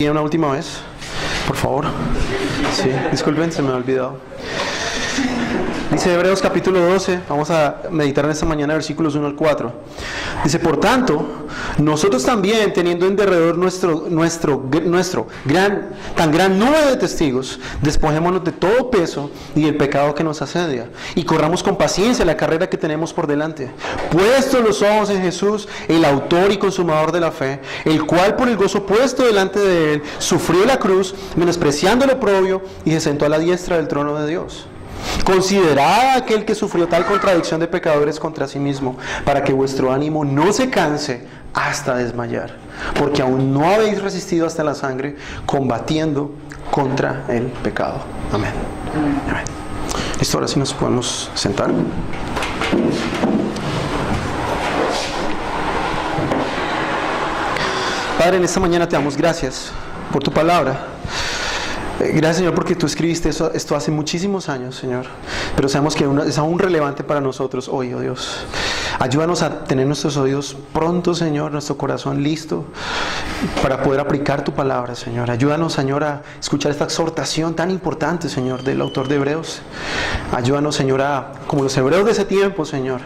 Y una última vez, por favor. Sí, disculpen, se me ha olvidado. Dice Hebreos capítulo 12, vamos a meditar en esta mañana versículos 1 al 4. Dice, por tanto, nosotros también, teniendo en derredor tan gran nube de testigos, despojémonos de todo peso y del pecado que nos asedia, y corramos con paciencia la carrera que tenemos por delante. Puestos los ojos en Jesús, el autor y consumador de la fe, el cual por el gozo puesto delante de él, sufrió la cruz, menospreciando el oprobio, y se sentó a la diestra del trono de Dios. Considerad a aquel que sufrió tal contradicción de pecadores contra sí mismo, para que vuestro ánimo no se canse hasta desmayar, porque aún no habéis resistido hasta la sangre, combatiendo contra el pecado. Amén. Amén. Listo, ahora sí nos podemos sentar. Padre, en esta mañana te damos gracias por tu palabra. Gracias, Señor, porque tú escribiste esto hace muchísimos años, Señor, pero sabemos que es aún relevante para nosotros hoy, oh Dios. Ayúdanos a tener nuestros oídos prontos, Señor, nuestro corazón listo para poder aplicar tu palabra, Señor. Ayúdanos, Señor, a escuchar esta exhortación tan importante, Señor, del autor de Hebreos. Ayúdanos, Señor, como los hebreos de ese tiempo, Señor,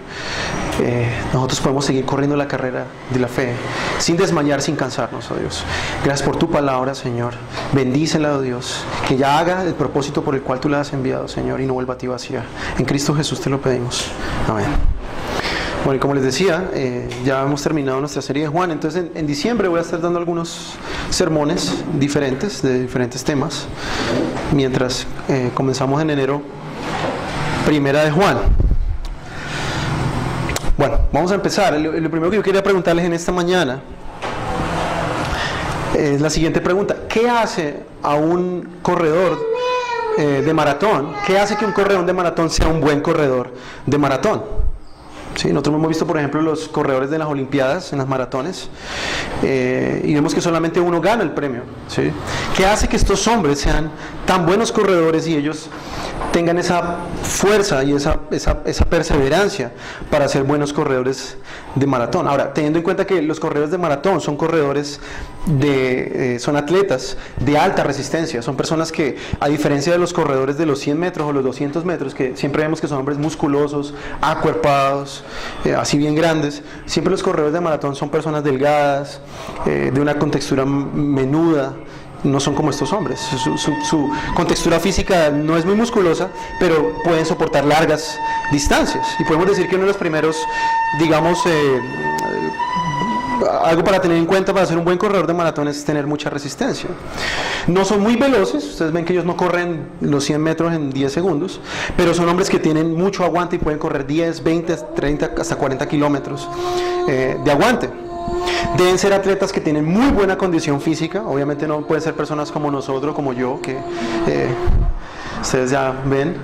nosotros podemos seguir corriendo la carrera de la fe sin desmayar, sin cansarnos, oh Dios. Gracias por tu palabra, Señor. Bendícela, oh Dios, que ya haga el propósito por el cual tú la has enviado, Señor, y no vuelva a ti vacía. En Cristo Jesús te lo pedimos. Amén. Bueno, y como les decía, ya hemos terminado nuestra serie de Juan. Entonces en diciembre voy a estar dando algunos sermones diferentes, de diferentes temas, mientras comenzamos en enero, primera de Juan. Bueno, vamos a empezar. Lo primero que yo quería preguntarles en esta mañana es la siguiente pregunta. ¿Qué hace a un corredor de maratón? ¿Qué hace que un corredor de maratón sea un buen corredor de maratón? Sí, nosotros hemos visto, por ejemplo, los corredores de las Olimpiadas, en las maratones, y vemos que solamente uno gana el premio, ¿sí? ¿Qué hace que estos hombres sean tan buenos corredores y ellos tengan esa fuerza y esa perseverancia para ser buenos corredores de maratón? Ahora, teniendo en cuenta que los corredores de maratón son corredores son atletas de alta resistencia, son personas que, a diferencia de los corredores de los 100 metros o los 200 metros, que siempre vemos que son hombres musculosos, acuerpados, así bien grandes, siempre los corredores de maratón son personas delgadas, de una contextura menuda. No son como estos hombres. Su contextura física no es muy musculosa, pero pueden soportar largas distancias. Y podemos decir que uno de los primeros, digamos, algo para tener en cuenta para ser un buen corredor de maratón es tener mucha resistencia. No son muy veloces, ustedes ven que ellos no corren los 100 metros en 10 segundos, pero son hombres que tienen mucho aguante y pueden correr 10, 20, 30, hasta 40 kilómetros de aguante. Deben ser atletas que tienen muy buena condición física. Obviamente no pueden ser personas como nosotros, como yo, que ustedes ya ven.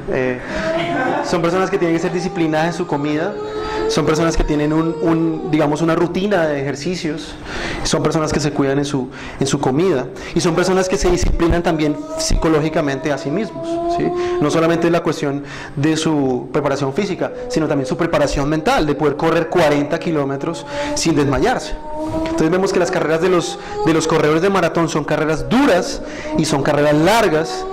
Son personas que tienen que ser disciplinadas en su comida. Son personas que tienen digamos, una rutina de ejercicios. Son personas que se cuidan en su comida. Y son personas que se disciplinan también psicológicamente a sí mismos, ¿sí? No solamente la cuestión de su preparación física, sino también su preparación mental, de poder correr 40 kilómetros sin desmayarse. Entonces vemos que las carreras de los corredores de maratón son carreras duras y son carreras largas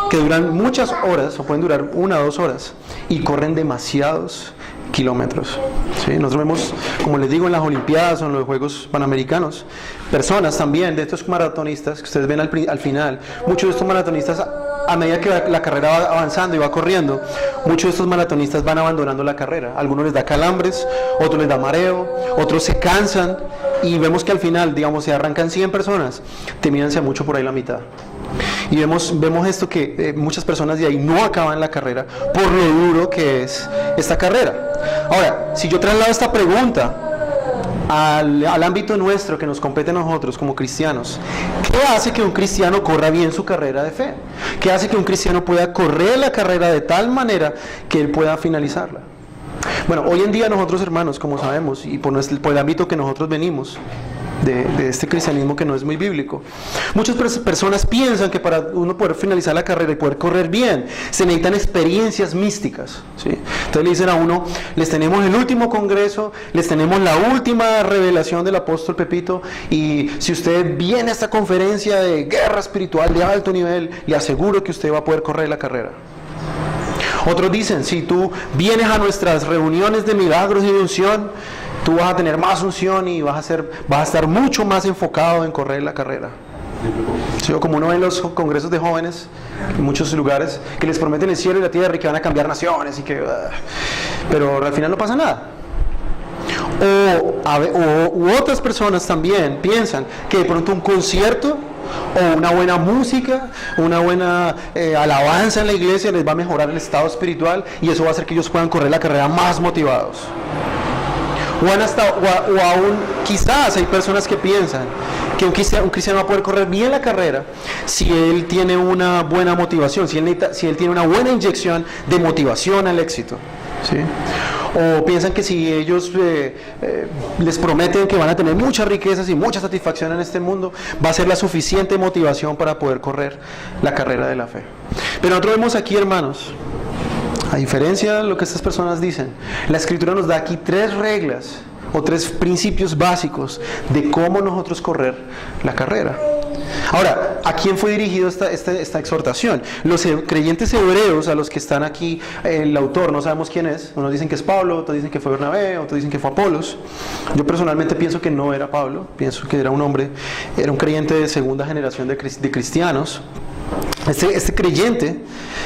que duran muchas horas, o pueden durar 1 o 2 horas, y corren demasiados kilómetros, ¿sí? Nosotros vemos, como les digo, en las Olimpiadas o en los Juegos Panamericanos, personas también de estos maratonistas que ustedes ven al final. Muchos de estos maratonistas, a medida que la carrera va avanzando y va corriendo, muchos de estos maratonistas van abandonando la carrera. Algunos les da calambres, otros les da mareo, otros se cansan, y vemos que al final, digamos, se arrancan 100 personas, terminan mucho por ahí la mitad. Y vemos esto, que muchas personas de ahí no acaban la carrera por lo duro que es esta carrera. Ahora, si yo traslado esta pregunta al ámbito nuestro que nos compete a nosotros como cristianos, ¿qué hace que un cristiano corra bien su carrera de fe? ¿Qué hace que un cristiano pueda correr la carrera de tal manera que él pueda finalizarla? Bueno, hoy en día nosotros, hermanos, como sabemos, y por el ámbito que nosotros venimos, de este cristianismo que no es muy bíblico. Muchas personas piensan que para uno poder finalizar la carrera y poder correr bien, se necesitan experiencias místicas, ¿sí? Entonces le dicen a uno, les tenemos el último congreso, les tenemos la última revelación del apóstol Pepito, y si usted viene a esta conferencia de guerra espiritual de alto nivel, le aseguro que usted va a poder correr la carrera. Otros dicen, si tú vienes a nuestras reuniones de milagros y de unción, tú vas a tener más unción y vas a estar mucho más enfocado en correr la carrera. Sí, o como uno ve en los congresos de jóvenes, en muchos lugares, que les prometen el cielo y la tierra y que van a cambiar naciones, pero al final no pasa nada. U otras personas también piensan que de pronto un concierto o una buena música, una buena alabanza en la iglesia les va a mejorar el estado espiritual y eso va a hacer que ellos puedan correr la carrera más motivados. O aún quizás hay personas que piensan que un cristiano va a poder correr bien la carrera si él tiene una buena motivación, si él tiene una buena inyección de motivación al éxito, ¿sí? O piensan que si ellos les prometen que van a tener muchas riquezas y mucha satisfacción en este mundo, va a ser la suficiente motivación para poder correr la carrera de la fe. Pero nosotros vemos aquí, hermanos, a diferencia de lo que estas personas dicen, la Escritura nos da aquí 3 reglas o 3 principios básicos de cómo nosotros correr la carrera. Ahora, ¿a quién fue dirigido esta exhortación? Los creyentes hebreos a los que están aquí, el autor no sabemos quién es. Unos dicen que es Pablo, otros dicen que fue Bernabé, otros dicen que fue Apolos. Yo personalmente pienso que no era Pablo, pienso que era un creyente de segunda generación de cristianos. Este creyente,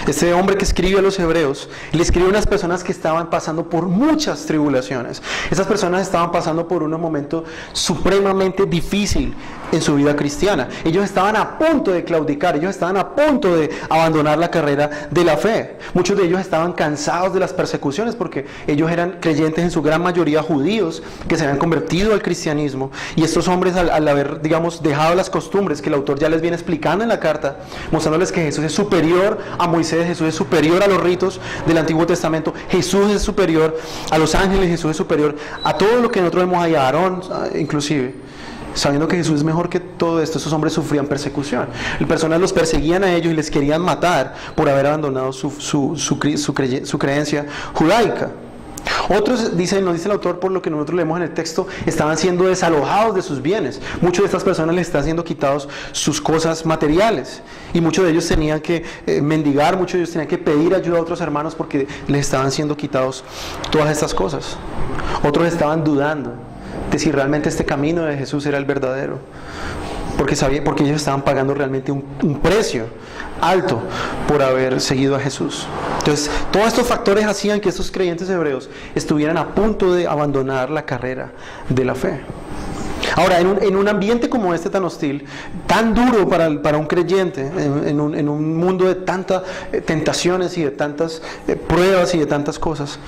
este hombre que escribe a los hebreos, le escribe a unas personas que estaban pasando por muchas tribulaciones. Esas personas estaban pasando por un momento supremamente difícil en su vida cristiana. Ellos estaban a punto de claudicar, ellos estaban a punto de abandonar la carrera de la fe. Muchos de ellos estaban cansados de las persecuciones porque ellos eran creyentes en su gran mayoría judíos que se habían convertido al cristianismo. Y estos hombres al haber, digamos, dejado las costumbres que el autor ya les viene explicando en la carta, mostrándoles que Jesús es superior a Moisés, Jesús es superior a los ritos del Antiguo Testamento, Jesús es superior a los ángeles, Jesús es superior a todo lo que nosotros vemos ahí, a Aarón inclusive. Sabiendo que Jesús es mejor que todo esto, estos hombres sufrían persecución. Las personas los perseguían a ellos y les querían matar por haber abandonado su creencia judaica. Otros nos dice el autor, por lo que nosotros leemos en el texto, estaban siendo desalojados de sus bienes. Muchos de estas personas les están siendo quitados sus cosas materiales. Y muchos de ellos tenían que mendigar, muchos de ellos tenían que pedir ayuda a otros hermanos porque les estaban siendo quitados todas estas cosas. Otros estaban dudando de si realmente este camino de Jesús era el verdadero, porque ellos estaban pagando realmente un precio alto por haber seguido a Jesús. Entonces, todos estos factores hacían que estos creyentes hebreos estuvieran a punto de abandonar la carrera de la fe. Ahora, en un ambiente como este tan hostil, tan duro para un creyente, en un mundo de tantas tentaciones y de tantas pruebas y de tantas cosas,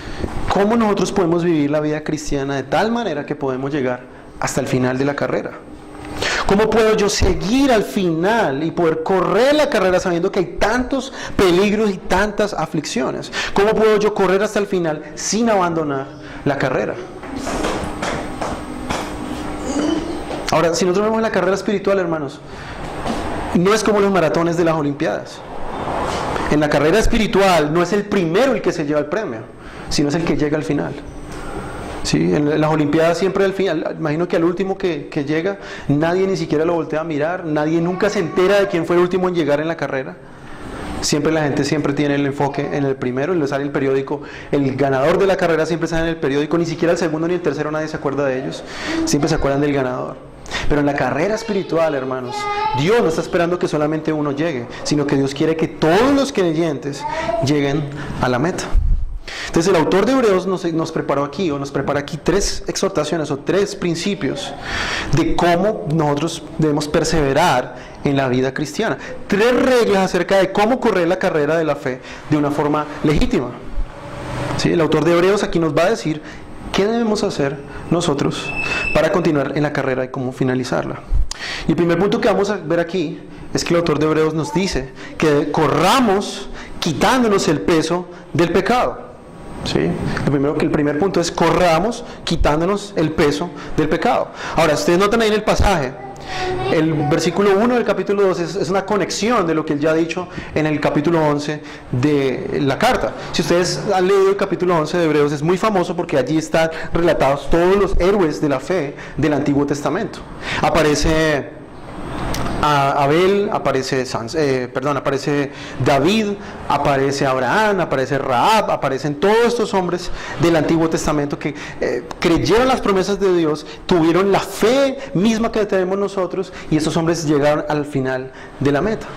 ¿cómo nosotros podemos vivir la vida cristiana de tal manera que podemos llegar hasta el final de la carrera? ¿Cómo puedo yo seguir al final y poder correr la carrera sabiendo que hay tantos peligros y tantas aflicciones? ¿Cómo puedo yo correr hasta el final sin abandonar la carrera? Ahora, si nosotros vemos la carrera espiritual, hermanos, no es como los maratones de las Olimpiadas. En la carrera espiritual no es el primero el que se lleva el premio, sino es el que llega al final. ¿Sí? En las Olimpiadas siempre al final, imagino que al último que llega, nadie ni siquiera lo voltea a mirar, nadie nunca se entera de quién fue el último en llegar en la carrera. Siempre la gente tiene el enfoque en el primero, y le sale el periódico, el ganador de la carrera siempre sale en el periódico, ni siquiera el segundo ni el tercero nadie se acuerda de ellos, siempre se acuerdan del ganador. Pero en la carrera espiritual, hermanos, Dios no está esperando que solamente uno llegue, sino que Dios quiere que todos los creyentes lleguen a la meta. Entonces el autor de Hebreos nos prepara aquí 3 exhortaciones o 3 principios de cómo nosotros debemos perseverar en la vida cristiana. 3 reglas acerca de cómo correr la carrera de la fe de una forma legítima. ¿Sí? El autor de Hebreos aquí nos va a decir qué debemos hacer nosotros para continuar en la carrera y cómo finalizarla. Y el primer punto que vamos a ver aquí es que el autor de Hebreos nos dice que corramos quitándonos el peso del pecado. ¿sí? El primer punto es corramos quitándonos el peso del pecado. Ahora, ustedes notan ahí en el pasaje, el versículo 1 del capítulo 2 es una conexión de lo que él ya ha dicho en el capítulo 11 de la carta. Si ustedes han leído el capítulo 11 de Hebreos, es muy famoso porque allí están relatados todos los héroes de la fe del Antiguo Testamento. Aparece Abel, aparece David, aparece Abraham, aparece Rahab, aparecen todos estos hombres del Antiguo Testamento que creyeron las promesas de Dios, tuvieron la fe misma que tenemos nosotros, y estos hombres llegaron al final de la meta.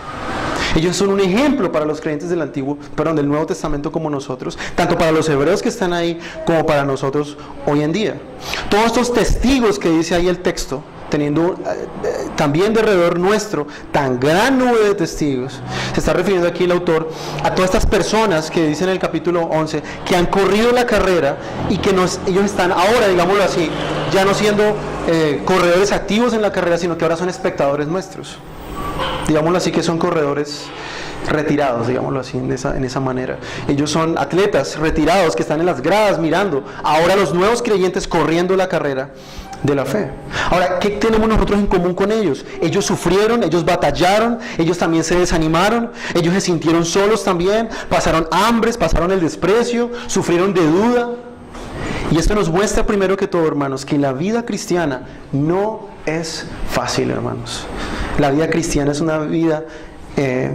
Ellos son un ejemplo para los creyentes del Nuevo Testamento como nosotros, tanto para los hebreos que están ahí como para nosotros hoy en día. Todos estos testigos que dice ahí el texto, teniendo también de alrededor nuestro tan gran nube de testigos, se está refiriendo aquí el autor a todas estas personas que dicen en el capítulo 11 que han corrido la carrera y que ellos están ahora, digámoslo así, ya no siendo corredores activos en la carrera, sino que ahora son espectadores nuestros. Digámoslo así, que son corredores retirados, digámoslo así, en esa manera. Ellos son atletas retirados que están en las gradas mirando ahora los nuevos creyentes corriendo la carrera de la fe. Ahora, ¿qué tenemos nosotros en común con ellos? Ellos sufrieron, ellos batallaron, ellos también se desanimaron, ellos se sintieron solos también, pasaron hambres, pasaron el desprecio, sufrieron de duda. Y esto nos muestra primero que todo, hermanos, que la vida cristiana no es fácil, hermanos. La vida cristiana es una vida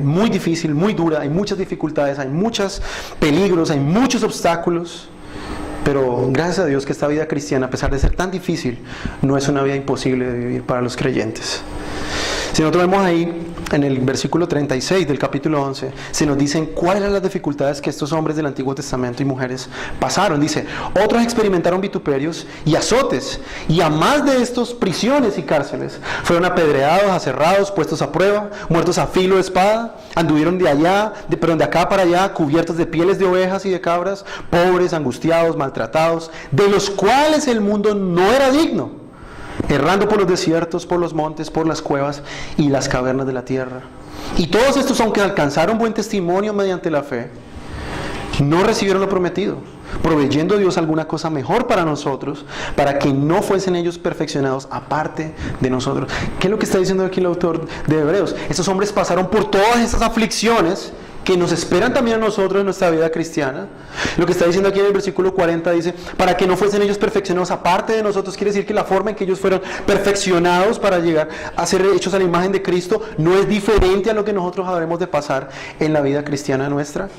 muy difícil, muy dura, hay muchas dificultades, hay muchos peligros, hay muchos obstáculos. Pero gracias a Dios que esta vida cristiana, a pesar de ser tan difícil, no es una vida imposible de vivir para los creyentes. Si nosotros vemos ahí en el versículo 36 del capítulo 11, se nos dicen cuáles eran las dificultades que estos hombres del Antiguo Testamento y mujeres pasaron. Dice, otros experimentaron vituperios y azotes, y a más de estos prisiones y cárceles. Fueron apedreados, aserrados, puestos a prueba, muertos a filo de espada, anduvieron de acá para allá, cubiertos de pieles de ovejas y de cabras, pobres, angustiados, maltratados, de los cuales el mundo no era digno, errando por los desiertos, por los montes, por las cuevas y las cavernas de la tierra. Y todos estos, aunque alcanzaron buen testimonio mediante la fe, no recibieron lo prometido, proveyendo Dios alguna cosa mejor para nosotros, para que no fuesen ellos perfeccionados aparte de nosotros. ¿Qué es lo que está diciendo aquí el autor de Hebreos? Estos hombres pasaron por todas estas aflicciones que nos esperan también a nosotros en nuestra vida cristiana. Lo que está diciendo aquí en el versículo 40 dice, para que no fuesen ellos perfeccionados aparte de nosotros. Quiere decir que la forma en que ellos fueron perfeccionados para llegar a ser hechos a la imagen de Cristo no es diferente a lo que nosotros habremos de pasar en la vida cristiana nuestra.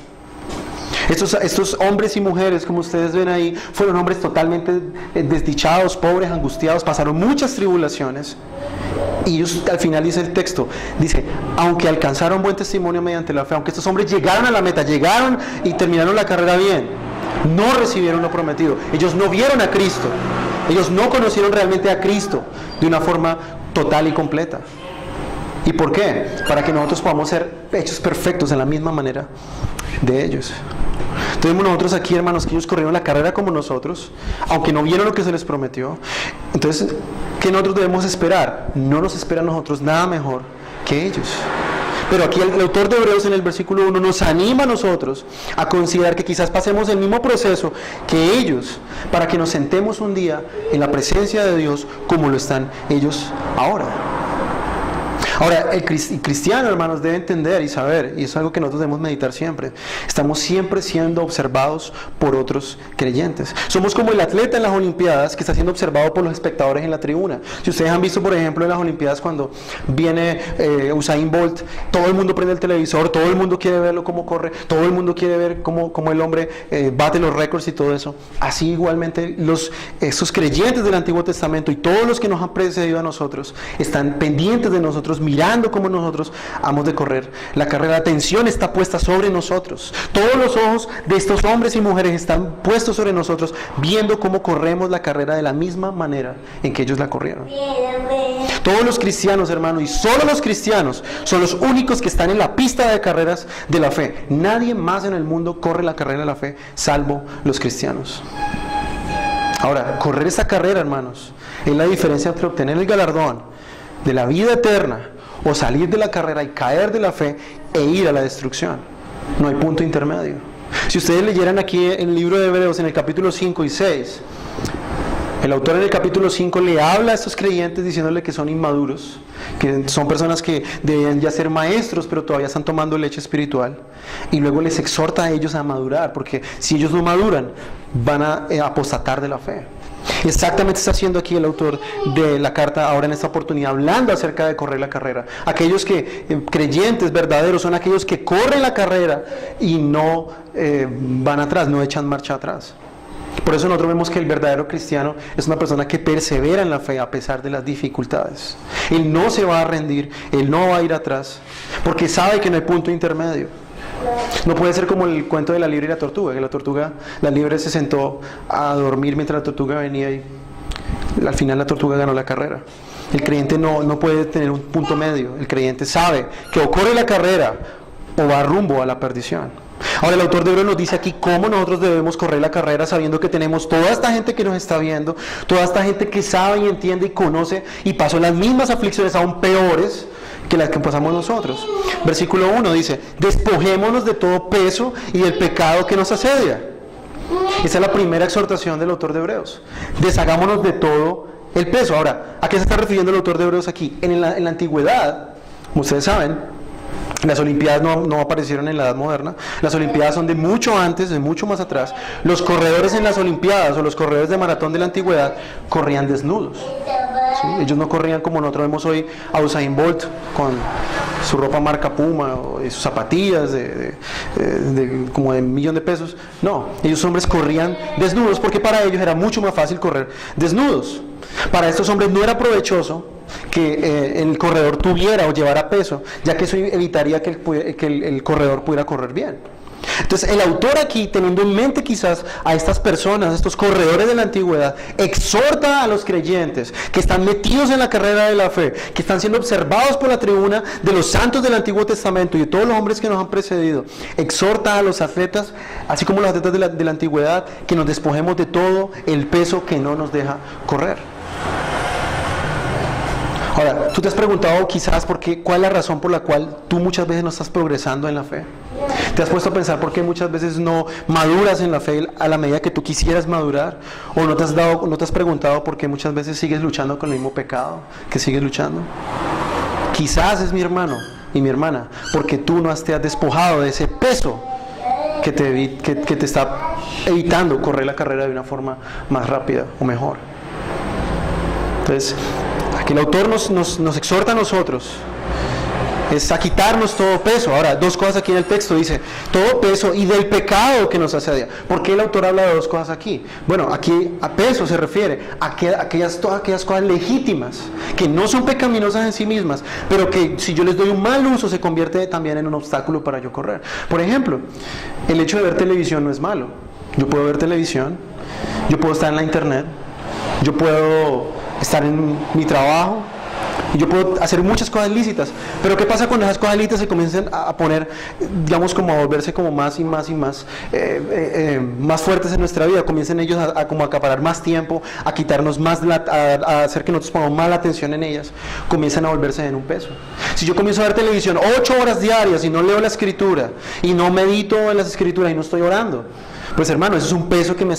Estos hombres y mujeres, como ustedes ven ahí, fueron hombres totalmente desdichados, pobres, angustiados, pasaron muchas tribulaciones. Y ellos, al final dice el texto, dice, aunque alcanzaron buen testimonio mediante la fe, aunque estos hombres llegaron a la meta, llegaron y terminaron la carrera bien, no recibieron lo prometido. Ellos no vieron a Cristo, ellos no conocieron realmente a Cristo de una forma total y completa. ¿Y por qué? Para que nosotros podamos ser hechos perfectos en la misma manera de ellos. Entonces nosotros aquí, hermanos, que ellos corrieron la carrera como nosotros, aunque no vieron lo que se les prometió. Entonces, ¿qué nosotros debemos esperar? No nos espera a nosotros nada mejor que ellos. Pero aquí el autor de Hebreos en el versículo 1 nos anima a nosotros a considerar que quizás pasemos el mismo proceso que ellos, para que nos sentemos un día en la presencia de Dios como lo están ellos ahora. Ahora, el cristiano, hermanos, debe entender y saber, y es algo que nosotros debemos meditar siempre, estamos siempre siendo observados por otros creyentes. Somos como el atleta en las Olimpiadas que está siendo observado por los espectadores en la tribuna. Si ustedes han visto, por ejemplo, en las Olimpiadas cuando viene Usain Bolt, todo el mundo prende el televisor, todo el mundo quiere verlo cómo corre, todo el mundo quiere ver cómo el hombre bate los récords y todo eso. Así igualmente esos creyentes del Antiguo Testamento y todos los que nos han precedido a nosotros están pendientes de nosotros, mirando cómo nosotros hemos de correr la carrera. La atención está puesta sobre nosotros. Todos los ojos de estos hombres y mujeres están puestos sobre nosotros, viendo cómo corremos la carrera de la misma manera en que ellos la corrieron. Todos los cristianos, hermano, y solo los cristianos son los únicos que están en la pista de carreras de la fe. Nadie más en el mundo corre la carrera de la fe, salvo los cristianos. Ahora, correr esa carrera, hermanos, es la diferencia entre obtener el galardón de la vida eterna o salir de la carrera y caer de la fe e ir a la destrucción. No hay punto intermedio. Si ustedes leyeran aquí en el libro de Hebreos, en el capítulo 5 y 6, el autor en el capítulo 5 le habla a estos creyentes diciéndole que son inmaduros, que son personas que deben ya ser maestros, pero todavía están tomando leche espiritual. Y luego les exhorta a ellos a madurar, porque si ellos no maduran, van a apostatar de la fe. Exactamente está haciendo aquí el autor de la carta ahora en esta oportunidad, hablando acerca de correr la carrera. Aquellos que creyentes verdaderos son aquellos que corren la carrera y no van atrás, no echan marcha atrás. Por eso nosotros vemos que el verdadero cristiano es una persona que persevera en la fe a pesar de las dificultades. Él no se va a rendir, él no va a ir atrás, porque sabe que no hay punto intermedio. No puede ser como el cuento de la liebre y la tortuga, que la liebre se sentó a dormir mientras la tortuga venía y al final la tortuga ganó la carrera. El creyente no puede tener un punto medio. El creyente sabe que o corre la carrera o va rumbo a la perdición. Ahora el autor de Hebreos nos dice aquí cómo nosotros debemos correr la carrera, sabiendo que tenemos toda esta gente que nos está viendo, toda esta gente que sabe y entiende y conoce y pasó las mismas aflicciones aún peores que las que pasamos nosotros. Versículo 1 dice: despojémonos de todo peso y del pecado que nos asedia. Esa es la primera exhortación del autor de Hebreos. Deshagámonos de todo el peso. Ahora, ¿a qué se está refiriendo el autor de Hebreos aquí? En la antigüedad, como ustedes saben, las Olimpiadas no aparecieron en la Edad Moderna. Las Olimpiadas son de mucho antes, de mucho más atrás. Los corredores en las Olimpiadas o los corredores de maratón de la antigüedad corrían desnudos. ¿Sí? Ellos no corrían como nosotros vemos hoy a Usain Bolt con su ropa marca Puma y sus zapatillas como de $1.000.000. No, ellos hombres corrían desnudos porque para ellos era mucho más fácil correr desnudos. Para estos hombres no era provechoso que el corredor tuviera o llevara peso, ya que eso evitaría que el corredor pudiera correr bien. Entonces el autor aquí, teniendo en mente quizás a estas personas, estos corredores de la antigüedad, exhorta a los creyentes que están metidos en la carrera de la fe, que están siendo observados por la tribuna de los santos del Antiguo Testamento y de todos los hombres que nos han precedido. Exhorta a los atletas, así como los atletas de la antigüedad, que nos despojemos de todo el peso que no nos deja correr. Ahora, ¿tú te has preguntado quizás cuál es la razón por la cual tú muchas veces no estás progresando en la fe? ¿Te has puesto a pensar por qué muchas veces no maduras en la fe a la medida que tú quisieras madurar? ¿O no te has preguntado por qué muchas veces sigues luchando con el mismo pecado que sigues luchando? Quizás es mi hermano y mi hermana, porque tú no te has despojado de ese peso que te está evitando correr la carrera de una forma más rápida o mejor. Entonces, aquí el autor nos exhorta a nosotros es a quitarnos todo peso. Ahora, dos cosas aquí en el texto, dice todo peso y del pecado que nos asedia. ¿Por qué el autor habla de dos cosas aquí? Bueno, aquí a peso se refiere a todas aquellas cosas legítimas, que no son pecaminosas en sí mismas, pero que si yo les doy un mal uso se convierte también en un obstáculo para yo correr. Por ejemplo, el hecho de ver televisión no es malo. Yo puedo ver televisión, yo puedo estar en la internet, yo puedo estar en mi trabajo, y yo puedo hacer muchas cosas lícitas, pero ¿qué pasa cuando esas cosas lícitas se comienzan a poner, digamos, como a volverse como más y más y más más fuertes en nuestra vida? Comienzan ellos a como acaparar más tiempo, a quitarnos más, a hacer que nosotros pongamos más la atención en ellas, comienzan a volverse en un peso. Si yo comienzo a ver televisión 8 horas diarias y no leo la escritura, y no medito en las escrituras y no estoy orando, pues hermano, eso es un peso que no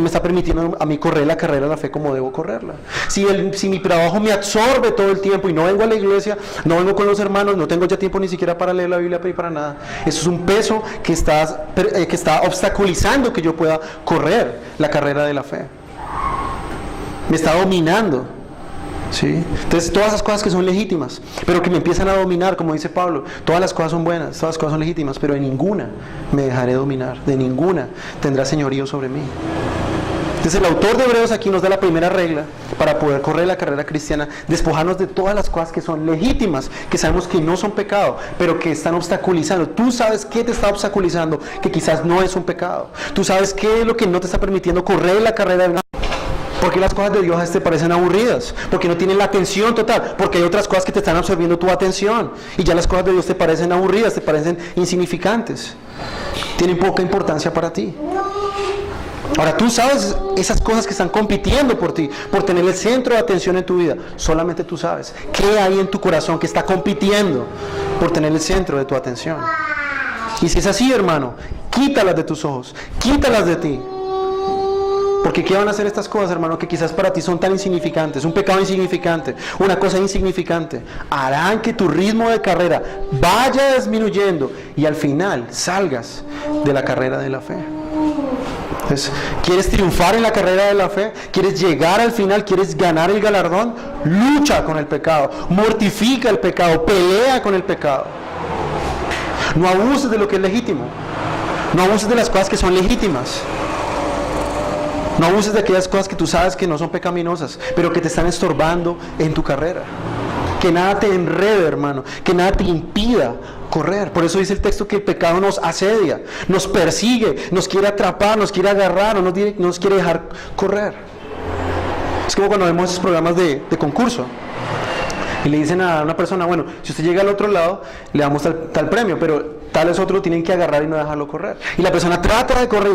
me está permitiendo a mí correr la carrera de la fe como debo correrla. Si mi trabajo me absorbe todo el tiempo y no vengo a la iglesia, no vengo con los hermanos, no tengo ya tiempo ni siquiera para leer la Biblia y para nada, eso es un peso que está obstaculizando que yo pueda correr la carrera de la fe. Me está dominando. ¿Sí? Entonces todas esas cosas que son legítimas, pero que me empiezan a dominar, como dice Pablo, todas las cosas son buenas, todas las cosas son legítimas, pero de ninguna me dejaré dominar, de ninguna tendrá señorío sobre mí. Entonces el autor de Hebreos aquí nos da la primera regla para poder correr la carrera cristiana: despojarnos de todas las cosas que son legítimas, que sabemos que no son pecado, pero que están obstaculizando. Tú sabes qué te está obstaculizando, que quizás no es un pecado. Tú sabes qué es lo que no te está permitiendo correr la carrera de una... Porque las cosas de Dios te parecen aburridas, porque no tienen la atención total, porque hay otras cosas que te están absorbiendo tu atención, y ya las cosas de Dios te parecen aburridas, te parecen insignificantes, tienen poca importancia para ti. Ahora tú sabes esas cosas que están compitiendo por ti, por tener el centro de atención en tu vida. Solamente tú sabes qué hay en tu corazón que está compitiendo por tener el centro de tu atención. Y si es así, hermano, quítalas de tus ojos, quítalas de ti. Porque ¿qué van a hacer estas cosas, hermano, que quizás para ti son tan insignificantes? Un pecado insignificante, una cosa insignificante. Harán que tu ritmo de carrera vaya disminuyendo y al final salgas de la carrera de la fe. Entonces, ¿quieres triunfar en la carrera de la fe? ¿Quieres llegar al final? ¿Quieres ganar el galardón? Lucha con el pecado, mortifica el pecado, pelea con el pecado. No abuses de lo que es legítimo. No abuses de las cosas que son legítimas. No abuses de aquellas cosas que tú sabes que no son pecaminosas, pero que te están estorbando en tu carrera. Que nada te enrede, hermano, que nada te impida correr. Por eso dice el texto que el pecado nos asedia, nos persigue, nos quiere atrapar, nos quiere agarrar, o no nos quiere dejar correr. Es como cuando vemos esos programas de concurso y le dicen a una persona, bueno, si usted llega al otro lado, le damos tal premio, pero tales otros lo tienen que agarrar y no dejarlo correr. Y la persona trata de correr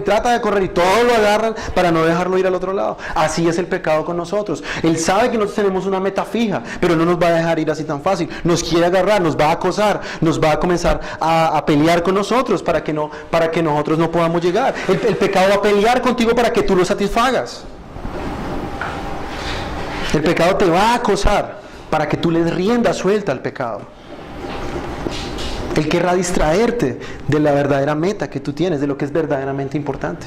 y todos lo agarran para no dejarlo ir al otro lado. Así es el pecado con nosotros. Él sabe que nosotros tenemos una meta fija, pero no nos va a dejar ir así tan fácil. Nos quiere agarrar, nos va a acosar, nos va a comenzar a pelear con nosotros para que nosotros no podamos llegar. El pecado va a pelear contigo para que tú lo satisfagas. El pecado te va a acosar para que tú le des rienda suelta al pecado. Él querrá distraerte de la verdadera meta que tú tienes, de lo que es verdaderamente importante.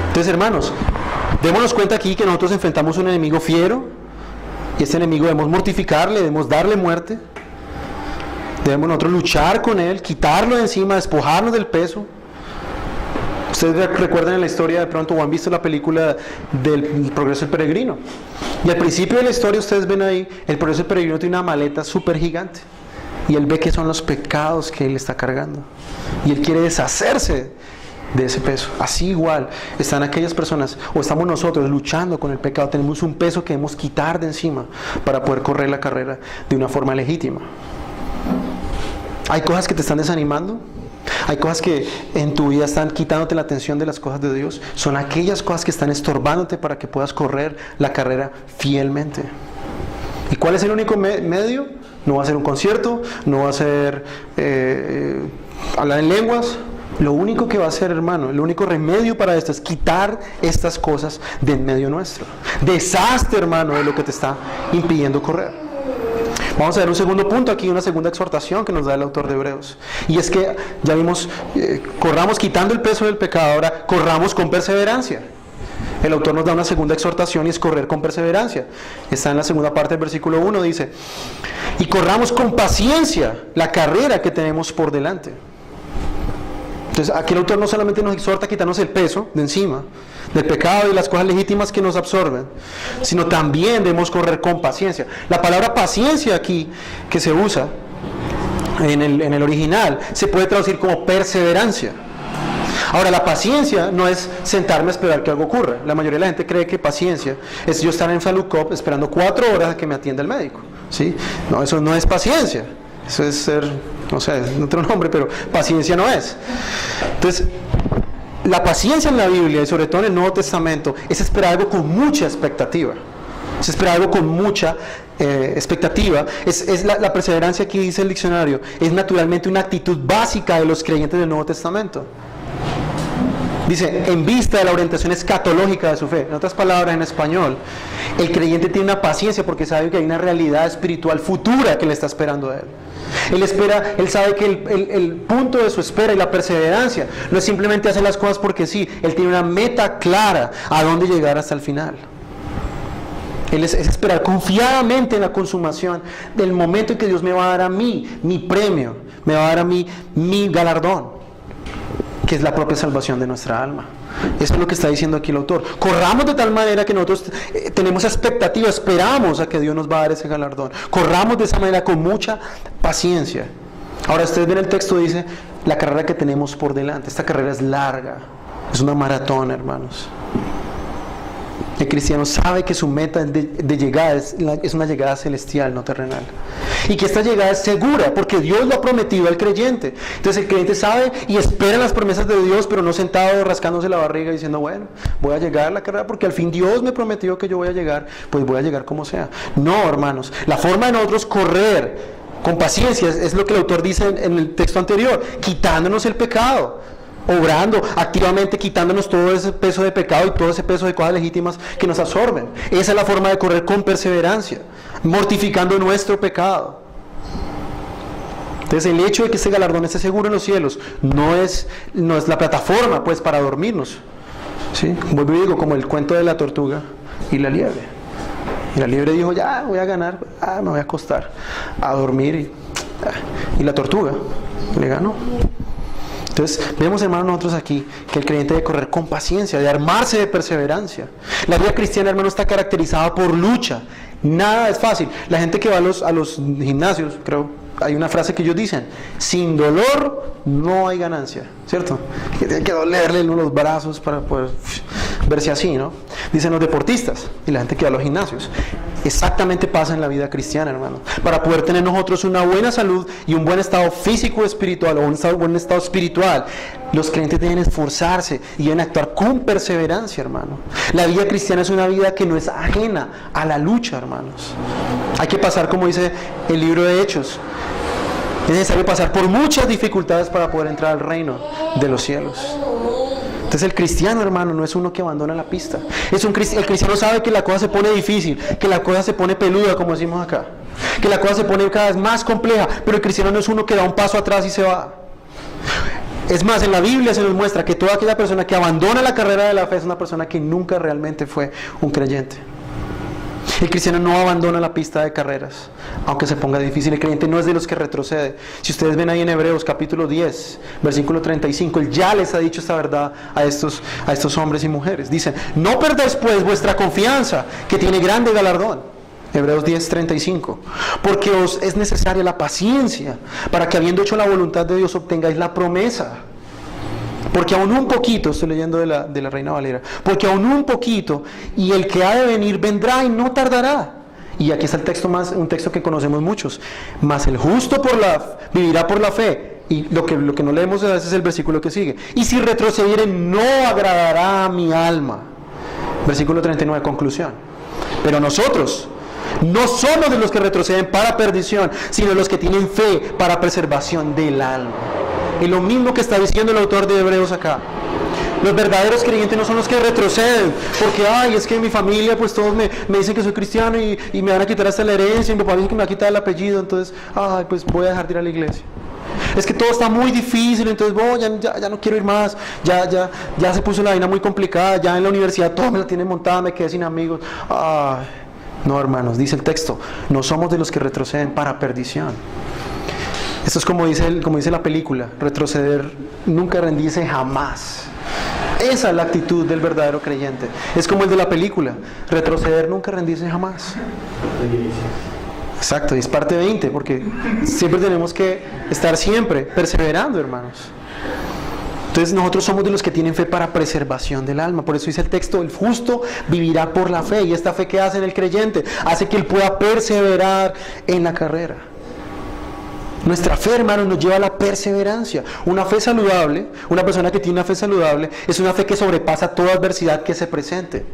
Entonces, hermanos, démonos cuenta aquí que nosotros enfrentamos un enemigo fiero, y este enemigo debemos mortificarle, debemos darle muerte, debemos nosotros luchar con él, quitarlo de encima, despojarnos del peso. Ustedes recuerdan en la historia de pronto o han visto la película del Progreso del Peregrino. Y al principio de la historia ustedes ven ahí, el Progreso del Peregrino tiene una maleta súper gigante. Y él ve que son los pecados que él está cargando. Y él quiere deshacerse de ese peso. Así igual están aquellas personas, o estamos nosotros luchando con el pecado. Tenemos un peso que debemos quitar de encima para poder correr la carrera de una forma legítima. ¿Hay cosas que te están desanimando? ¿Hay cosas que en tu vida están quitándote la atención de las cosas de Dios? Son aquellas cosas que están estorbándote para que puedas correr la carrera fielmente. ¿Y cuál es el único medio? No va a ser un concierto, no va a ser hablar en lenguas. Lo único que va a ser, hermano, el único remedio para esto es quitar estas cosas de en medio nuestro. Deshazte, hermano, de lo que te está impidiendo correr. Vamos a ver un segundo punto aquí, una segunda exhortación que nos da el autor de Hebreos. Y es que ya vimos, corramos quitando el peso del pecado, ahora corramos con perseverancia. El autor nos da una segunda exhortación y es correr con perseverancia. Está en la segunda parte del versículo 1, dice: y corramos con paciencia la carrera que tenemos por delante. Entonces aquí el autor no solamente nos exhorta a quitarnos el peso de encima del pecado y las cosas legítimas que nos absorben, sino también debemos correr con paciencia. La palabra paciencia aquí que se usa en el original se puede traducir como perseverancia. Ahora, la paciencia no es sentarme a esperar que algo ocurra. La mayoría de la gente cree que paciencia es yo estar en Salucop esperando 4 horas a que me atienda el médico, ¿sí? No, eso no es paciencia. Eso es ser, no sé, es otro nombre, pero paciencia no es. Entonces, la paciencia en la Biblia, y sobre todo en el Nuevo Testamento, es esperar algo con mucha expectativa. Es esperar algo con mucha expectativa. La perseverancia, aquí dice el diccionario, es naturalmente una actitud básica de los creyentes del Nuevo Testamento. Dice, en vista de la orientación escatológica de su fe. En otras palabras, en español, el creyente tiene una paciencia porque sabe que hay una realidad espiritual futura que le está esperando a él. Él sabe que el punto de su espera y la perseverancia no es simplemente hacer las cosas porque sí. Él tiene una meta clara a dónde llegar hasta el final. Él es esperar confiadamente en la consumación del momento en que Dios me va a dar a mí mi premio, me va a dar a mí mi galardón, que es la propia salvación de nuestra alma. Eso es lo que está diciendo aquí el autor. Corramos de tal manera que nosotros tenemos expectativa, esperamos a que Dios nos va a dar ese galardón. Corramos de esa manera con mucha paciencia. Ahora ustedes ven el texto, dice la carrera que tenemos por delante. Esta carrera es larga, es una maratón, hermanos. El cristiano sabe que su meta de llegada es una llegada celestial, no terrenal. Y que esta llegada es segura, porque Dios lo ha prometido al creyente. Entonces el creyente sabe y espera las promesas de Dios, pero no sentado rascándose la barriga diciendo, bueno, voy a llegar a la carrera porque al fin Dios me prometió que yo voy a llegar, pues voy a llegar como sea. No, hermanos, la forma de nosotros correr con paciencia, es lo que el autor dice en el texto anterior, quitándonos el pecado, obrando activamente, quitándonos todo ese peso de pecado y todo ese peso de cosas legítimas que nos absorben. Esa es la forma de correr con perseverancia, mortificando nuestro pecado. Entonces el hecho de que ese galardón esté seguro en los cielos no es la plataforma pues para dormirnos, ¿sí? Vuelvo y digo, como el cuento de la tortuga y la liebre. Y la liebre dijo, ya voy a ganar, me voy a acostar a dormir, y la tortuga le ganó. Entonces vemos, hermanos, nosotros aquí que el creyente debe correr con paciencia, de armarse de perseverancia. La vida cristiana, hermano, está caracterizada por lucha. Nada es fácil. La gente que va a los gimnasios, creo, hay una frase que ellos dicen: sin dolor no hay ganancia, ¿cierto? Que tiene que dolerle los brazos para poder verse así, ¿no? Dicen los deportistas y la gente que va a los gimnasios. Exactamente pasa en la vida cristiana, hermano. Para poder tener nosotros una buena salud y un buen estado físico espiritual, o un buen estado espiritual, los creyentes deben esforzarse y deben actuar con perseverancia, hermano. La vida cristiana es una vida que no es ajena a la lucha, hermanos. Hay que pasar, como dice el libro de Hechos, es necesario pasar por muchas dificultades para poder entrar al reino de los cielos. Entonces el cristiano, hermano, no es uno que abandona la pista. El cristiano sabe que la cosa se pone difícil, que la cosa se pone peluda, como decimos acá, que la cosa se pone cada vez más compleja, pero el cristiano no es uno que da un paso atrás y se va. Es más, en la Biblia se nos muestra que toda aquella persona que abandona la carrera de la fe es una persona que nunca realmente fue un creyente. El cristiano no abandona la pista de carreras, aunque se ponga difícil. El creyente no es de los que retrocede. Si ustedes ven ahí en Hebreos capítulo 10, versículo 35, él ya les ha dicho esta verdad a estos hombres y mujeres. Dicen: no perdáis pues vuestra confianza, que tiene grande galardón. Hebreos 10, 35. Porque os es necesaria la paciencia, para que habiendo hecho la voluntad de Dios obtengáis la promesa. Porque aún un poquito, estoy leyendo de la Reina Valera, porque aún un poquito, y el que ha de venir vendrá y no tardará. Y aquí está el texto un texto que conocemos muchos: mas el justo vivirá por la fe. Y lo que no leemos a veces es el versículo que sigue: y si retrocediere no agradará a mi alma. Versículo 39, conclusión. Pero nosotros no somos de los que retroceden para perdición, sino de los que tienen fe para preservación del alma. Y lo mismo que está diciendo el autor de Hebreos acá. Los verdaderos creyentes no son los que retroceden, porque es que en mi familia pues todos me dicen que soy cristiano y me van a quitar hasta la herencia, y mi papá dice que me va a quitar el apellido, entonces pues voy a dejar de ir a la iglesia. Es que todo está muy difícil, entonces ya no quiero ir más, ya se puso la vaina muy complicada, ya en la universidad todo me la tiene montada, me quedé sin amigos. No, hermanos, dice el texto, no somos de los que retroceden para perdición. Esto es como dice la película: retroceder, nunca rendirse jamás. Esa es la actitud del verdadero creyente. Es como el de la película: retroceder, nunca rendirse jamás. Exacto, y es parte 20, porque siempre tenemos que estar siempre perseverando, hermanos. Entonces nosotros somos de los que tienen fe para preservación del alma. Por eso dice el texto: el justo vivirá por la fe. Y esta fe que hace en el creyente hace que él pueda perseverar en la carrera. Nuestra fe, hermanos, nos lleva a la perseverancia. Una fe saludable, una persona que tiene una fe saludable, es una fe que sobrepasa toda adversidad que se presente.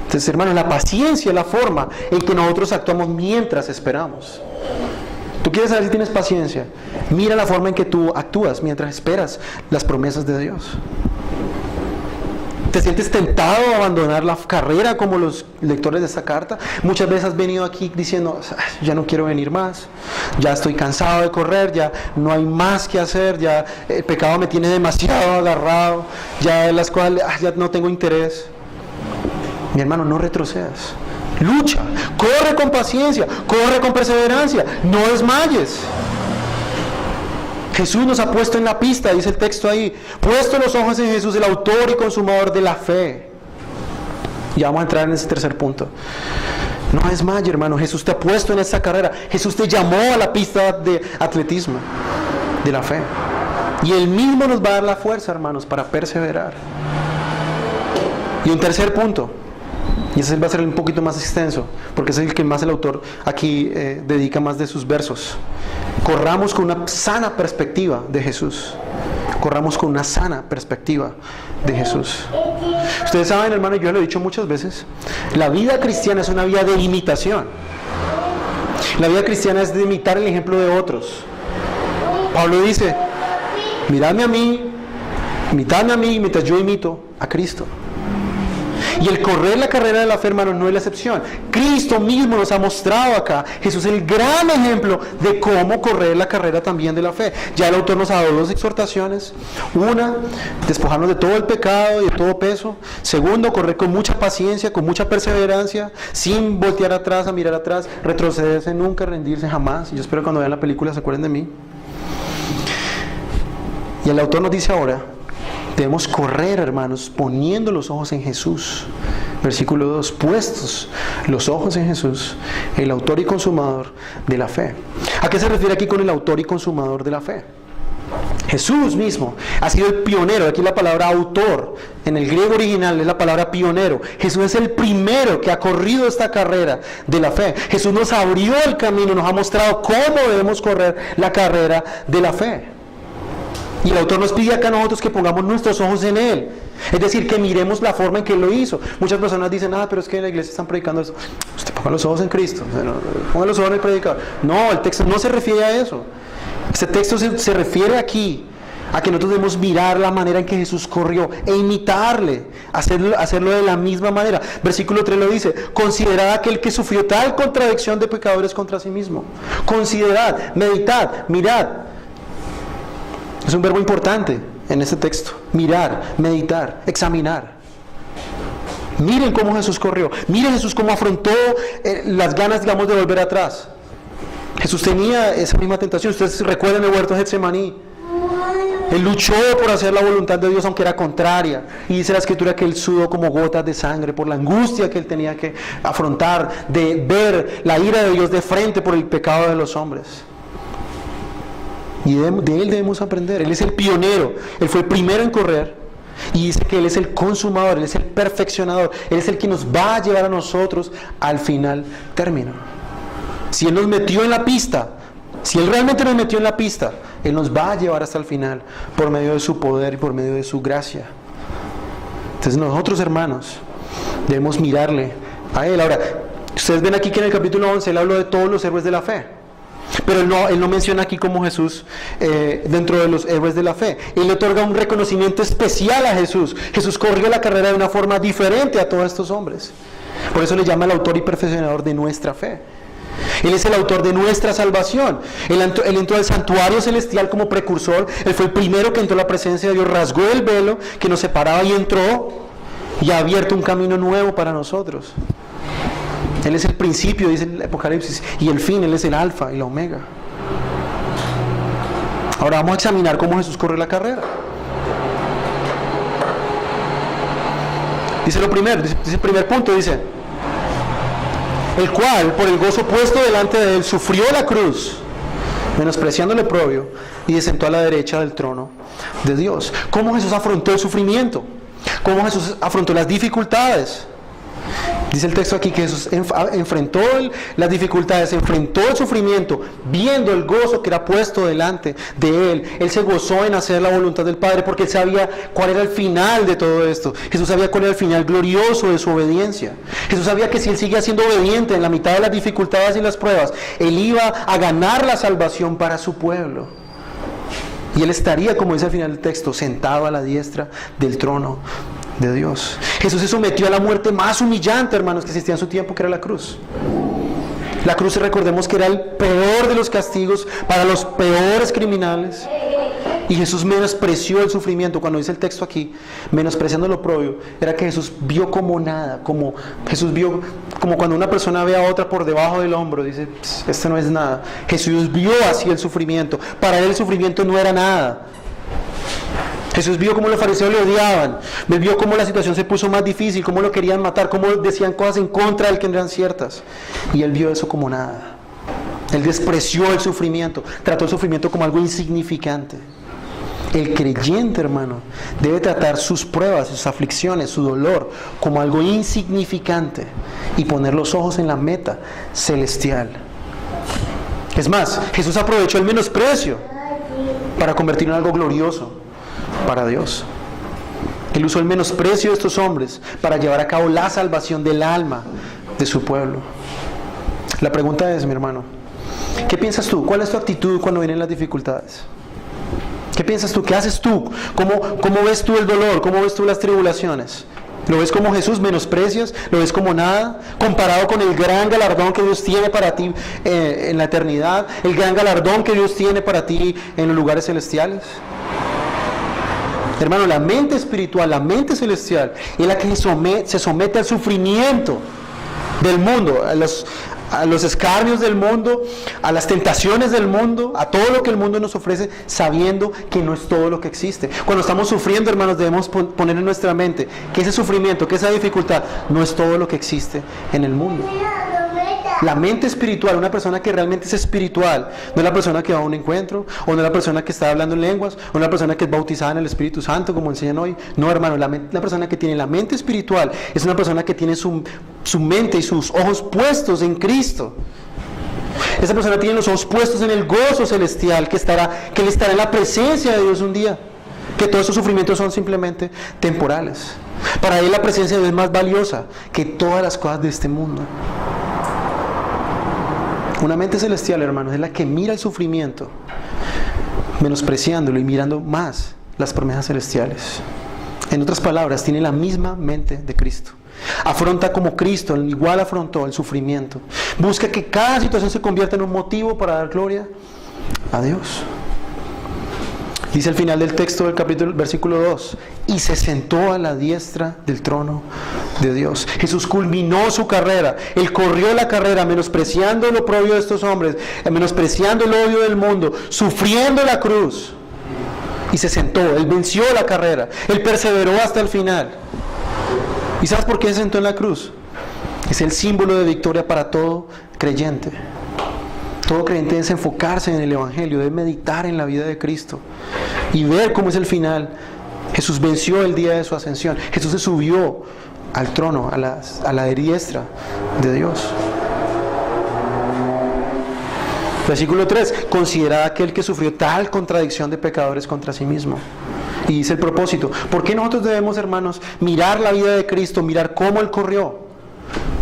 Entonces, hermanos, la paciencia es la forma en que nosotros actuamos mientras esperamos. ¿Tú quieres saber si tienes paciencia? Mira la forma en que tú actúas mientras esperas las promesas de Dios. ¿Te sientes tentado a abandonar la carrera como los lectores de esta carta? Muchas veces has venido aquí diciendo: ya no quiero venir más, ya estoy cansado de correr, ya no hay más que hacer, ya el pecado me tiene demasiado agarrado, ya en las cuales ya no tengo interés. Mi hermano, no retrocedas, lucha, corre con paciencia, corre con perseverancia, no desmayes. Jesús nos ha puesto en la pista, dice el texto ahí: puesto los ojos en Jesús, el autor y consumador de la fe. Ya vamos a entrar en ese tercer punto. No desmayes, hermano. Jesús te ha puesto en esta carrera. Jesús te llamó a la pista de atletismo, de la fe. Y Él mismo nos va a dar la fuerza, hermanos, para perseverar. Y un tercer punto, y ese va a ser un poquito más extenso, porque es el que más el autor aquí dedica más de sus versos. Corramos con una sana perspectiva de Jesús. Corramos con una sana perspectiva de Jesús. Ustedes saben, hermano, yo lo he dicho muchas veces, la vida cristiana es una vida de imitación. La vida cristiana es de imitar el ejemplo de otros. Pablo dice, imitadme a mí mientras yo imito a Cristo. Y el correr la carrera de la fe, hermanos, no es la excepción. Cristo mismo nos ha mostrado acá. Jesús es el gran ejemplo de cómo correr la carrera también de la fe. Ya el autor nos ha dado dos exhortaciones. Una, despojarnos de todo el pecado y de todo peso. Segundo, correr con mucha paciencia, con mucha perseverancia, sin voltear atrás, a mirar atrás, retrocederse nunca, rendirse jamás. Y yo espero que cuando vean la película se acuerden de mí. Y el autor nos dice ahora, debemos correr, hermanos, poniendo los ojos en Jesús. Versículo 2, puestos los ojos en Jesús, el autor y consumador de la fe. ¿A qué se refiere aquí con el autor y consumador de la fe? Jesús mismo ha sido el pionero. Aquí la palabra autor, en el griego original es la palabra pionero. Jesús es el primero que ha corrido esta carrera de la fe. Jesús nos abrió el camino, nos ha mostrado cómo debemos correr la carrera de la fe. Y el autor nos pide acá a nosotros que pongamos nuestros ojos en Él. Es decir, que miremos la forma en que Él lo hizo. Muchas personas dicen, pero es que en la iglesia están predicando eso. Usted ponga los ojos en Cristo, ponga los ojos en el predicador. No, el texto no se refiere a eso. Este texto se refiere aquí a que nosotros debemos mirar la manera en que Jesús corrió e imitarle, hacerlo de la misma manera. Versículo 3 lo dice, considerad aquel que sufrió tal contradicción de pecadores contra sí mismo. Considerad, meditad, mirad. Es un verbo importante en este texto. Mirar, meditar, examinar. Miren cómo Jesús corrió. Miren Jesús cómo afrontó las ganas, digamos, de volver atrás. Jesús tenía esa misma tentación. Ustedes recuerdan el huerto de Getsemaní. Él luchó por hacer la voluntad de Dios aunque era contraria. Y dice la Escritura que él sudó como gotas de sangre por la angustia que él tenía que afrontar de ver la ira de Dios de frente por el pecado de los hombres. Y de Él debemos aprender. Él es el pionero. Él fue el primero en correr. Y dice que Él es el consumador. Él es el perfeccionador. Él es el que nos va a llevar a nosotros al final término. Si Él nos metió en la pista, si Él realmente nos metió en la pista, Él nos va a llevar hasta el final por medio de su poder y por medio de su gracia. Entonces nosotros, hermanos, debemos mirarle a Él. Ahora, ustedes ven aquí que en el capítulo 11 Él habló de todos los héroes de la fe. Pero él no menciona aquí como Jesús dentro de los héroes de la fe. Él le otorga un reconocimiento especial a Jesús. Jesús corrió la carrera de una forma diferente a todos estos hombres. Por eso le llama el autor y perfeccionador de nuestra fe. Él es el autor de nuestra salvación. Él entró al santuario celestial como precursor. Él fue el primero que entró a la presencia de Dios, rasgó el velo que nos separaba y entró y ha abierto un camino nuevo para nosotros. Él es el principio, dice el Apocalipsis, y el fin. Él es el alfa y la omega. Ahora vamos a examinar cómo Jesús corre la carrera. Dice lo primero, dice el primer punto, dice: el cual, por el gozo puesto delante de él, sufrió la cruz, menospreciando el oprobio, y se sentó a la derecha del trono de Dios. ¿Cómo Jesús afrontó el sufrimiento? ¿Cómo Jesús afrontó las dificultades? Dice el texto aquí que Jesús enfrentó las dificultades, enfrentó el sufrimiento, viendo el gozo que era puesto delante de Él. Él se gozó en hacer la voluntad del Padre porque Él sabía cuál era el final de todo esto. Jesús sabía cuál era el final glorioso de su obediencia. Jesús sabía que si Él seguía siendo obediente en la mitad de las dificultades y las pruebas, Él iba a ganar la salvación para su pueblo. Y Él estaría, como dice al final del texto, sentado a la diestra del trono de Dios. Jesús se sometió a la muerte más humillante, hermanos, que existía en su tiempo, que era la cruz. La cruz, recordemos que era el peor de los castigos para los peores criminales. Y Jesús menospreció el sufrimiento. Cuando dice el texto aquí, menospreciando lo propio, era que Jesús vio como nada, Jesús vio como cuando una persona ve a otra por debajo del hombro, dice, esto no es nada. Jesús vio así el sufrimiento. Para Él el sufrimiento no era nada. Jesús vio cómo los fariseos le odiaban, vio cómo la situación se puso más difícil, cómo lo querían matar, cómo decían cosas en contra de él que no eran ciertas. Y Él vio eso como nada. Él despreció el sufrimiento, trató el sufrimiento como algo insignificante. El creyente, hermano, debe tratar sus pruebas, sus aflicciones, su dolor como algo insignificante y poner los ojos en la meta celestial. Es más, Jesús aprovechó el menosprecio para convertirlo en algo glorioso para Dios. Él usó el menosprecio de estos hombres para llevar a cabo la salvación del alma de su pueblo. La pregunta es, mi hermano, ¿Qué piensas tú? ¿Cuál es tu actitud cuando vienen las dificultades? ¿Qué piensas tú? ¿Qué haces tú? ¿Cómo ves tú el dolor? ¿Cómo ves tú las tribulaciones? ¿Lo ves como Jesús? ¿Menosprecias? ¿Lo ves como nada? Comparado con el gran galardón que Dios tiene para ti en la eternidad, el gran galardón que Dios tiene para ti en los lugares celestiales. Hermano, la mente espiritual, la mente celestial, es la que se somete al sufrimiento del mundo, a los escarnios del mundo, a las tentaciones del mundo, a todo lo que el mundo nos ofrece, sabiendo que no es todo lo que existe. Cuando estamos sufriendo, hermanos, debemos poner en nuestra mente que ese sufrimiento, que esa dificultad, no es todo lo que existe en el mundo. La mente espiritual, una persona que realmente es espiritual, no es la persona que va a un encuentro, o no es la persona que está hablando en lenguas, o no es la persona que es bautizada en el Espíritu Santo, como enseñan hoy. No, hermano, la persona que tiene la mente espiritual es una persona que tiene su mente y sus ojos puestos en Cristo. Esa persona tiene los ojos puestos en el gozo celestial, que Él estará en la presencia de Dios un día. Que todos esos sufrimientos son simplemente temporales. Para Él la presencia de Dios es más valiosa que todas las cosas de este mundo. Una mente celestial, hermanos, es la que mira el sufrimiento, menospreciándolo y mirando más las promesas celestiales. En otras palabras, tiene la misma mente de Cristo. Afronta como Cristo, igual afrontó el sufrimiento. Busca que cada situación se convierta en un motivo para dar gloria a Dios. Dice al final del texto del capítulo, versículo 2, y se sentó a la diestra del trono de Dios. Jesús culminó su carrera. Él corrió la carrera menospreciando lo propio de estos hombres, menospreciando el odio del mundo, sufriendo la cruz. Y se sentó. Él venció la carrera. Él perseveró hasta el final. ¿Y sabes por qué se sentó en la cruz? Es el símbolo de victoria para todo creyente. Todo creyente debe enfocarse en el Evangelio, debe meditar en la vida de Cristo y ver cómo es el final. Jesús venció el día de su ascensión. Jesús se subió al trono, a la diestra de Dios. Versículo 3. Considera aquel que sufrió tal contradicción de pecadores contra sí mismo. Y dice el propósito. ¿Por qué nosotros debemos, hermanos, mirar la vida de Cristo, mirar cómo Él corrió?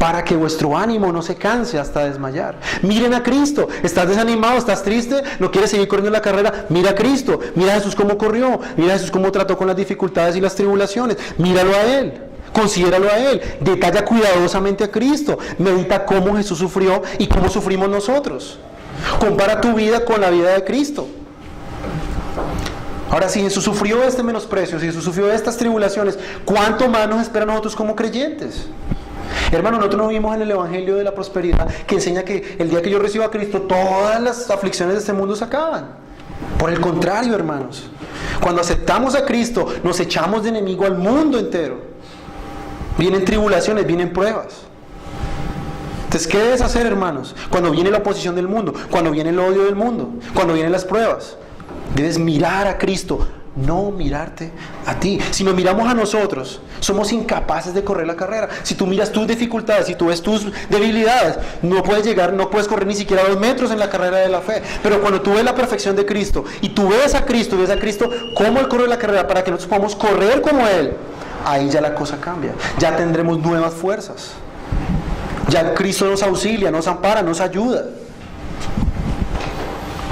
Para que vuestro ánimo no se canse hasta desmayar. Miren a Cristo. ¿Estás desanimado? ¿Estás triste? ¿No quieres seguir corriendo la carrera? Mira a Cristo. Mira a Jesús cómo corrió. Mira a Jesús cómo trató con las dificultades y las tribulaciones. Míralo a Él. Considéralo a Él. Detalla cuidadosamente a Cristo. Medita cómo Jesús sufrió y cómo sufrimos nosotros. Compara tu vida con la vida de Cristo. Ahora, si Jesús sufrió este menosprecio, si Jesús sufrió estas tribulaciones, ¿cuánto más nos espera a nosotros como creyentes? Hermano, nosotros no vivimos en el Evangelio de la prosperidad que enseña que el día que yo reciba a Cristo todas las aflicciones de este mundo se acaban. Por el contrario, hermanos, cuando aceptamos a Cristo nos echamos de enemigo al mundo entero. Vienen tribulaciones, vienen pruebas. Entonces, ¿qué debes hacer, hermanos? Cuando viene la oposición del mundo, cuando viene el odio del mundo, cuando vienen las pruebas, debes mirar a Cristo. No mirarte a ti. Si nos miramos a nosotros, somos incapaces de correr la carrera. Si tú miras tus dificultades, si tú ves tus debilidades, no puedes correr ni siquiera 2 metros en la carrera de la fe. Pero cuando tú ves la perfección de Cristo y tú ves a Cristo cómo Él corre la carrera para que nosotros podamos correr como Él, ahí ya la cosa cambia. Ya tendremos nuevas fuerzas. Ya Cristo nos auxilia, nos ampara, nos ayuda.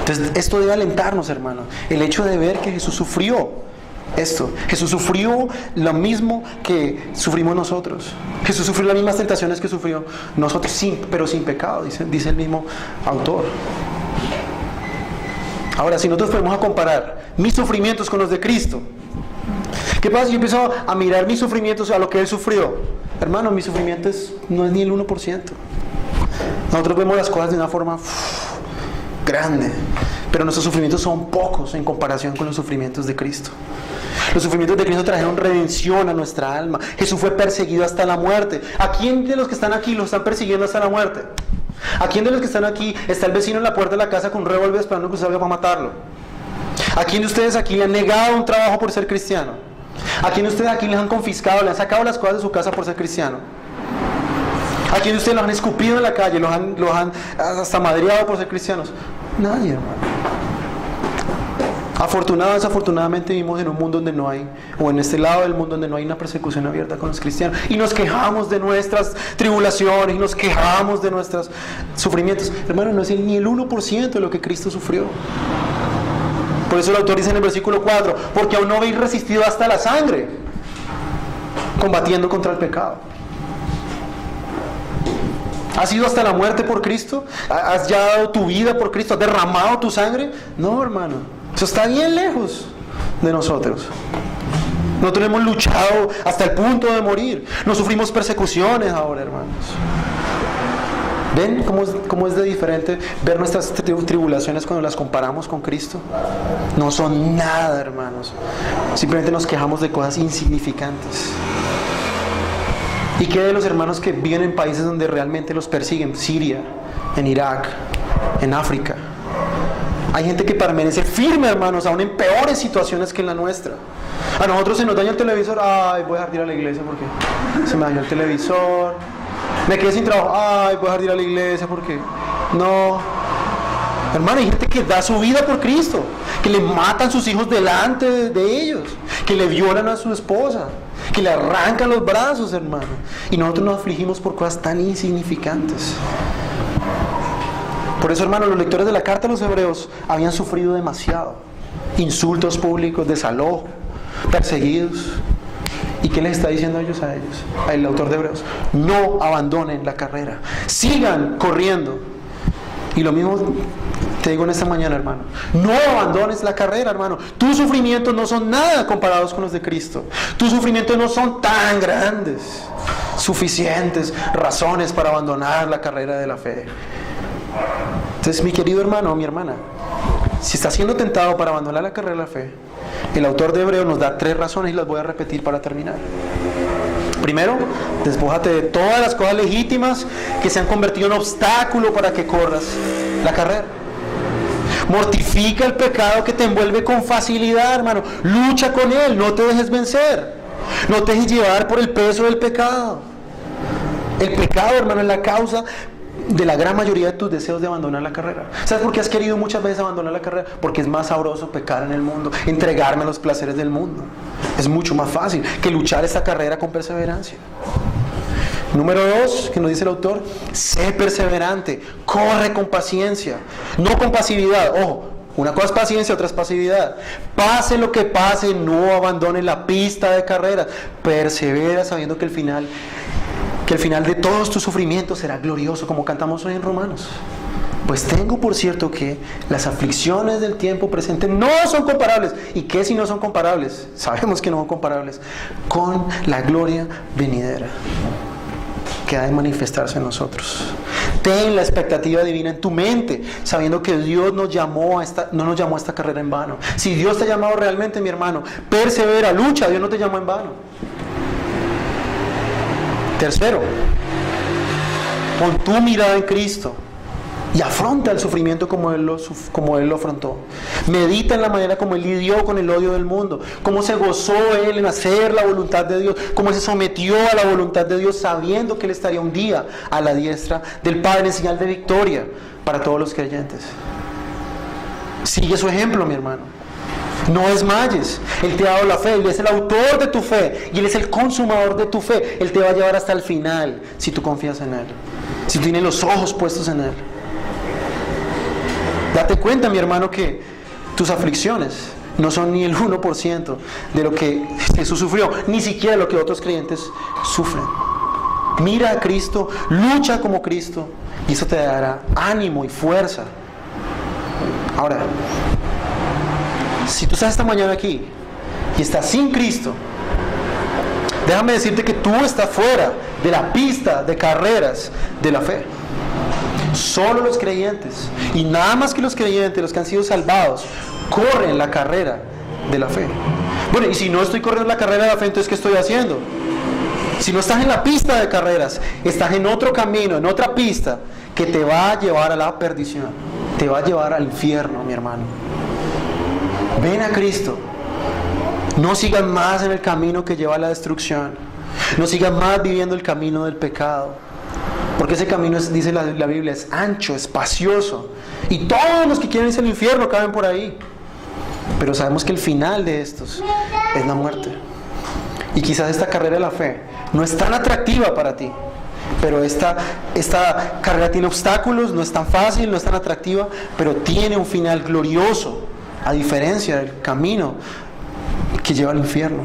Entonces, esto debe alentarnos, hermanos. El hecho de ver que Jesús sufrió esto. Jesús sufrió lo mismo que sufrimos nosotros. Jesús sufrió las mismas tentaciones que sufrió nosotros, pero sin pecado, dice el mismo autor. Ahora, si nosotros podemos comparar mis sufrimientos con los de Cristo, ¿qué pasa si yo empiezo a mirar mis sufrimientos a lo que Él sufrió? Hermano, mis sufrimientos no es ni el 1%. Nosotros vemos las cosas de una forma grande, pero nuestros sufrimientos son pocos en comparación con los sufrimientos de Cristo. Los sufrimientos de Cristo trajeron redención a nuestra alma. Jesús fue perseguido hasta la muerte. ¿A quién de los que están aquí lo están persiguiendo hasta la muerte? ¿A quién de los que están aquí está el vecino en la puerta de la casa con un revólver esperando que usted salga para matarlo? ¿A quién de ustedes aquí le han negado un trabajo por ser cristiano? ¿A quién de ustedes aquí les han confiscado, le han sacado las cosas de su casa por ser cristiano? ¿A quién de ustedes los han escupido en la calle, los han hasta madreado por ser cristianos? Nadie, hermano. Afortunado o desafortunadamente vivimos en un mundo donde no hay, o en este lado del mundo donde no hay una persecución abierta con los cristianos. Y nos quejamos de nuestras tribulaciones, y nos quejamos de nuestros sufrimientos. Hermano, no es ni el 1% de lo que Cristo sufrió. Por eso el autor dice en el versículo 4, porque aún no habéis resistido hasta la sangre, combatiendo contra el pecado. ¿Has ido hasta la muerte por Cristo? ¿Has ya dado tu vida por Cristo? ¿Has derramado tu sangre? No, hermano. Eso está bien lejos de nosotros. Nosotros hemos luchado hasta el punto de morir. No sufrimos persecuciones ahora, hermanos. ¿Ven cómo es de diferente ver nuestras tribulaciones cuando las comparamos con Cristo? No son nada, hermanos. Simplemente nos quejamos de cosas insignificantes. ¿Y qué de los hermanos que viven en países donde realmente los persiguen? Siria, en Irak, en África. Hay gente que permanece firme, hermanos, aún en peores situaciones que en la nuestra. A nosotros se nos daña el televisor. Ay, voy a dejar de ir a la iglesia porque se me dañó el televisor. Me quedé sin trabajo. Ay, voy a dejar de ir a la iglesia porque no. Hermano, hay gente que da su vida por Cristo, que le matan sus hijos delante de ellos, que le violan a su esposa, que le arrancan los brazos, hermano. Y nosotros nos afligimos por cosas tan insignificantes. Por eso, hermano, los lectores de la carta a los hebreos habían sufrido demasiado. Insultos públicos, desalojo, perseguidos. ¿Y qué les está diciendo a ellos? El autor de Hebreos: no abandonen la carrera, sigan corriendo. Y lo mismo te digo en esta mañana, hermano: no abandones la carrera, hermano. Tus sufrimientos no son nada comparados con los de Cristo. Tus sufrimientos no son tan grandes, suficientes razones para abandonar la carrera de la fe. Entonces, mi querido hermano o mi hermana, si estás siendo tentado para abandonar la carrera de la fe, el autor de Hebreos nos da 3 razones y las voy a repetir para terminar. Primero, despójate de todas las cosas legítimas que se han convertido en obstáculo para que corras la carrera. Mortifica el pecado que te envuelve con facilidad, hermano. Lucha con él, no te dejes vencer. No te dejes llevar por el peso del pecado. El pecado, hermano, es la causa de la gran mayoría de tus deseos de abandonar la carrera. ¿Sabes por qué has querido muchas veces abandonar la carrera? Porque es más sabroso pecar en el mundo, entregarme a los placeres del mundo. Es mucho más fácil que luchar esta carrera con perseverancia. Número 2, que nos dice el autor: sé perseverante, corre con paciencia, no con pasividad. Ojo, una cosa es paciencia, otra es pasividad. Pase lo que pase, no abandones la pista de carrera. Persevera sabiendo que el final de todos tus sufrimientos será glorioso, como cantamos hoy en Romanos. Pues tengo por cierto que las aflicciones del tiempo presente no son comparables. ¿Y qué si no son comparables? Sabemos que no son comparables con la gloria venidera que ha de manifestarse en nosotros. Ten la expectativa divina en tu mente, sabiendo que Dios no nos llamó a esta carrera en vano. Si Dios te ha llamado realmente, mi hermano, persevera, lucha. Dios no te llamó en vano. Tercero, pon tu mirada en Cristo y afronta el sufrimiento como Él lo afrontó. Medita en la manera como Él lidió con el odio del mundo, cómo se gozó Él en hacer la voluntad de Dios, cómo se sometió a la voluntad de Dios, sabiendo que Él estaría un día a la diestra del Padre en señal de victoria para todos los creyentes. Sigue su ejemplo, mi hermano. No desmayes. Él te ha dado la fe, Él es el autor de tu fe y Él es el consumador de tu fe. Él te va a llevar hasta el final si tú confías en Él, si tú tienes los ojos puestos en Él. Date cuenta, mi hermano, que tus aflicciones no son ni el 1% de lo que Jesús sufrió, ni siquiera lo que otros creyentes sufren. Mira a Cristo, lucha como Cristo y eso te dará ánimo y fuerza. Ahora, si tú estás esta mañana aquí y estás sin Cristo, déjame decirte que tú estás fuera de la pista de carreras de la fe. Solo los creyentes, y nada más que los creyentes, los que han sido salvados, corren la carrera de la fe. Bueno, y si no estoy corriendo la carrera de la fe, entonces ¿qué estoy haciendo? Si no estás en la pista de carreras, estás en otro camino, en otra pista que te va a llevar a la perdición, te va a llevar al infierno, mi hermano. Ven a Cristo. No sigas más en el camino que lleva a la destrucción. No sigas más viviendo el camino del pecado. Porque ese camino, dice la Biblia, es ancho, espacioso. Y todos los que quieren irse al infierno caben por ahí. pero sabemos que el final de estos es la muerte. Y quizás esta carrera de la fe no es tan atractiva para ti, pero esta carrera tiene obstáculos, no es tan fácil, no es tan atractiva, pero tiene un final glorioso, a diferencia del camino que lleva al infierno.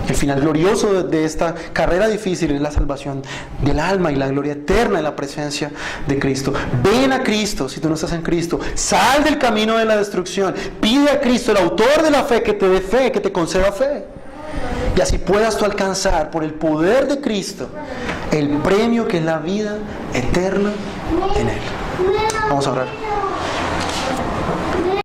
El final glorioso de esta carrera difícil es la salvación del alma y la gloria eterna en la presencia de Cristo. Ven a Cristo si tú no estás en Cristo. Sal del camino de la destrucción. Pide a Cristo, el autor de la fe, que te dé fe, que te conceda fe. Y así puedas tú alcanzar por el poder de Cristo el premio que es la vida eterna en Él. Vamos a orar.